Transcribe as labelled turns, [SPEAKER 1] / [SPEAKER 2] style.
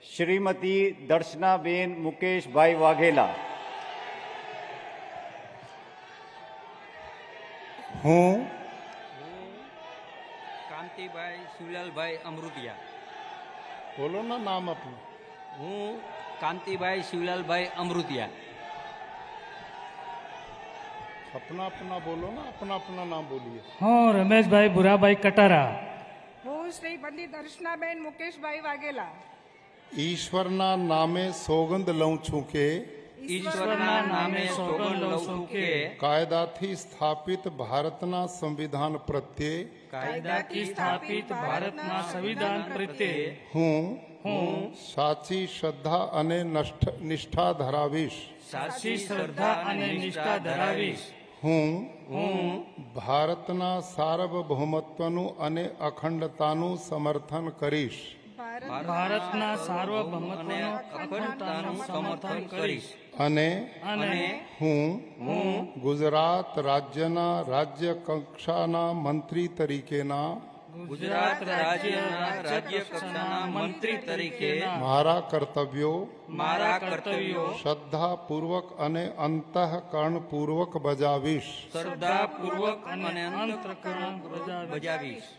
[SPEAKER 1] શ્રીમતી દર્શનાબેન મુકેશભાઈ વાઘેલા,
[SPEAKER 2] હું
[SPEAKER 3] કાંતિભાઈ શિવલાલભાઈ અમૃતિયા,
[SPEAKER 2] બોલો ના નામ આપનું.
[SPEAKER 3] હું કાંતિભાઈ શિવલાલભાઈ અમૃતિયા,
[SPEAKER 2] अपना अपना बोलो ना, अपना अपना नाम बोलिए.
[SPEAKER 4] હું રમેશભાઈ ભુરાભાઈ કટારા,
[SPEAKER 5] હું શ્રી પંડિત દર્શનાબેન મુકેશભાઈ વાઘેલા
[SPEAKER 2] ઈશ્વરના નામે સોગંદ લઉં છું કે
[SPEAKER 3] ઈશ્વરના નામે સોગંદ લઉં છું કે
[SPEAKER 2] કાયદાથી સ્થાપિત ભારતના સંવિધાન પ્રત્યે
[SPEAKER 4] કાયદાથી સ્થાપિત ભારતના સંવિધાન પ્રત્યે
[SPEAKER 2] હું
[SPEAKER 4] હું
[SPEAKER 2] સાચી શ્રદ્ધા અને નિષ્ઠા ધરાવીશ.
[SPEAKER 4] સાચી શ્રદ્ધા અને નિષ્ઠા ધરાવીશ.
[SPEAKER 2] હું
[SPEAKER 4] હું
[SPEAKER 2] ભારતના સાર્વભૌમત્વનું અને અખંડતાનું સમર્થન કરીશ.
[SPEAKER 4] ભારતના સાર્વભૌમત્વનું અખંડતાનું સમર્થન કરીશ.
[SPEAKER 2] અને
[SPEAKER 4] અને
[SPEAKER 2] હું
[SPEAKER 4] હું
[SPEAKER 2] ગુજરાત રાજ્યના રાજ્ય કક્ષાના મંત્રી તરીકેના
[SPEAKER 3] ગુજરાત રાજ્યના રાજ્ય કક્ષાના મંત્રી તરીકે
[SPEAKER 2] મારા કર્તવ્યો
[SPEAKER 3] મારા કર્તવ્યો
[SPEAKER 2] શ્રદ્ધાપૂર્વક અને અંતઃકરણપૂર્વક બજાવીશ.
[SPEAKER 3] શ્રદ્ધાપૂર્વક અને અંતઃકરણ બજાવીશ.